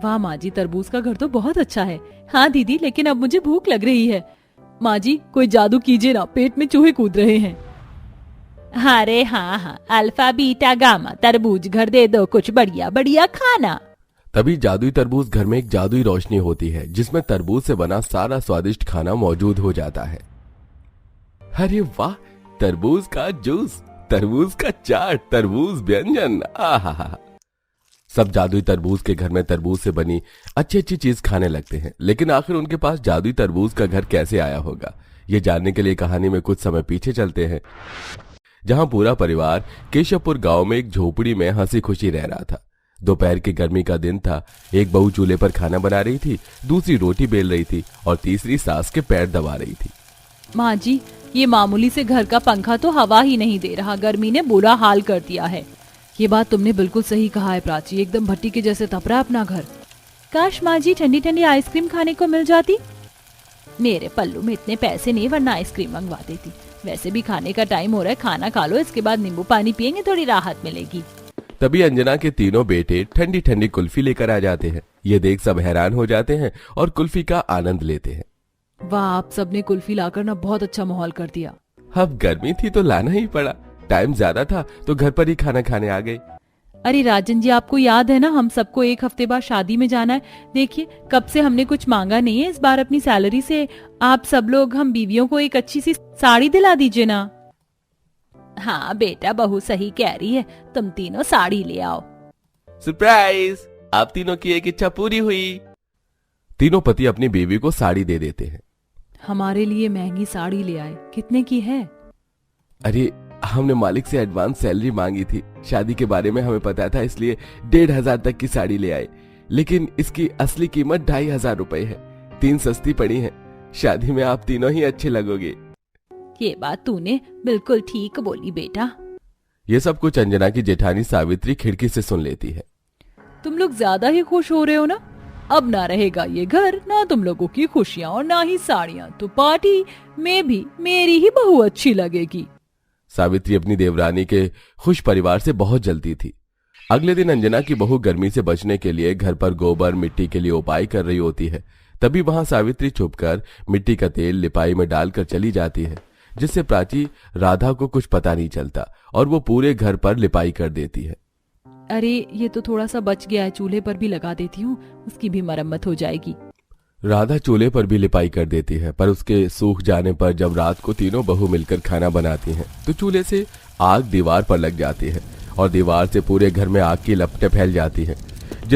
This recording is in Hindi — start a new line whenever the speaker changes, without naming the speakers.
वाह माँ जी, तरबूज का घर तो बहुत अच्छा है। हाँ दीदी, लेकिन अब मुझे भूख लग रही है। माँ जी कोई जादू कीजिए ना, पेट में चूहे कूद रहे हैं। अरे हाँ, अल्फा बीटा गामा तरबूज घर दे दो कुछ बढ़िया बढ़िया खाना।
तभी जादुई तरबूज घर में एक जादुई रोशनी होती है जिसमें तरबूज से बना सारा स्वादिष्ट खाना मौजूद हो जाता है। अरे वाह, तरबूज का जूस, तरबूज का चाट, तरबूज व्यंजन, आहा। सब जादुई तरबूज के घर में तरबूज से बनी अच्छी अच्छी चीज खाने लगते हैं। लेकिन आखिर उनके पास जादुई तरबूज का घर कैसे आया होगा, ये जानने के लिए कहानी में कुछ समय पीछे चलते हैं, जहां पूरा परिवार केशवपुर गांव में एक झोपड़ी में हंसी खुशी रह रहा था। दोपहर की गर्मी का दिन था। एक बहू चूल्हे पर खाना बना रही थी, दूसरी रोटी बेल रही थी और तीसरी सास के पैर दबा रही थी।
माँ जी, ये मामूली से घर का पंखा तो हवा ही नहीं दे रहा, गर्मी ने बुरा हाल कर दिया है। ये बात तुमने बिल्कुल सही कहा है प्राची, एकदम भट्टी के जैसे तप रहा है अपना घर। काश माँ जी ठंडी ठंडी आइसक्रीम खाने को मिल जाती। मेरे पल्लू में इतने पैसे नहीं, वरना आइसक्रीम मंगवा देती। वैसे भी खाने का टाइम हो रहा है, खाना खा लो, इसके बाद नींबू पानी पियेंगे, थोड़ी राहत मिलेगी।
तभी अंजना के तीनों बेटे ठंडी ठंडी कुल्फी लेकर आ जाते हैं। ये देख सब हैरान हो जाते हैं और कुल्फी का आनंद लेते हैं।
वाह, आप सबने कुल्फी लाकर ना बहुत अच्छा माहौल कर दिया।
अब गर्मी थी तो लाना ही पड़ा, टाइम ज्यादा था तो घर पर ही खाना खाने आ गए।
अरे राजन जी, आपको याद है ना, हम सबको एक हफ्ते बाद शादी में जाना है। देखिए कब से हमने कुछ मांगा नहीं है, इस बार अपनी सैलरी से आप सब लोग हम बीवियों को एक अच्छी सी साड़ी दिला दीजिए ना। हाँ बेटा, बहू सही कह रही है, तुम तीनों साड़ी ले आओ।
सरप्राइज, आप तीनों की एक इच्छा पूरी हुई। तीनों पति अपनी बीवी को साड़ी दे देते हैं।
हमारे लिए महंगी साड़ी ले आए, कितने की है?
अरे हमने मालिक से एडवांस सैलरी मांगी थी, शादी के बारे में हमें पता था, इसलिए 1500 तक की साड़ी ले आए। लेकिन इसकी असली कीमत 2500 रुपए है। 3 सस्ती पड़ी है। शादी में आप तीनों ही अच्छे लगोगे।
ये बात तूने बिल्कुल ठीक बोली बेटा।
ये सब कुछ अंजना की जेठानी सावित्री खिड़की से सुन लेती है।
तुम लोग ज्यादा ही खुश हो रहे हो ना। अब ना रहेगा ये घर, ना तुम लोगों की खुशियाँ और ना ही साड़ियाँ, तो पार्टी में भी मेरी ही बहू अच्छी लगेगी।
सावित्री अपनी देवरानी के खुश परिवार से बहुत जलती थी। अगले दिन अंजना की बहू गर्मी से बचने के लिए घर पर गोबर मिट्टी के लिए उपाय कर रही होती है। तभी वहां सावित्री छुपकर मिट्टी का तेल लिपाई में डालकर चली जाती है, जिससे प्राची राधा को कुछ पता नहीं चलता और वो पूरे घर पर लिपाई कर देती है।
अरे ये तो थोड़ा सा बच गया है, चूल्हे पर भी लगा देती हूँ, उसकी भी मरम्मत हो जाएगी।
राधा चूल्हे पर भी लिपाई कर देती है, पर उसके सूख जाने पर जब रात को तीनों बहू मिलकर खाना बनाती हैं, तो चूल्हे से आग दीवार पर लग जाती है और दीवार से पूरे घर में आग की लपटें फैल जाती हैं।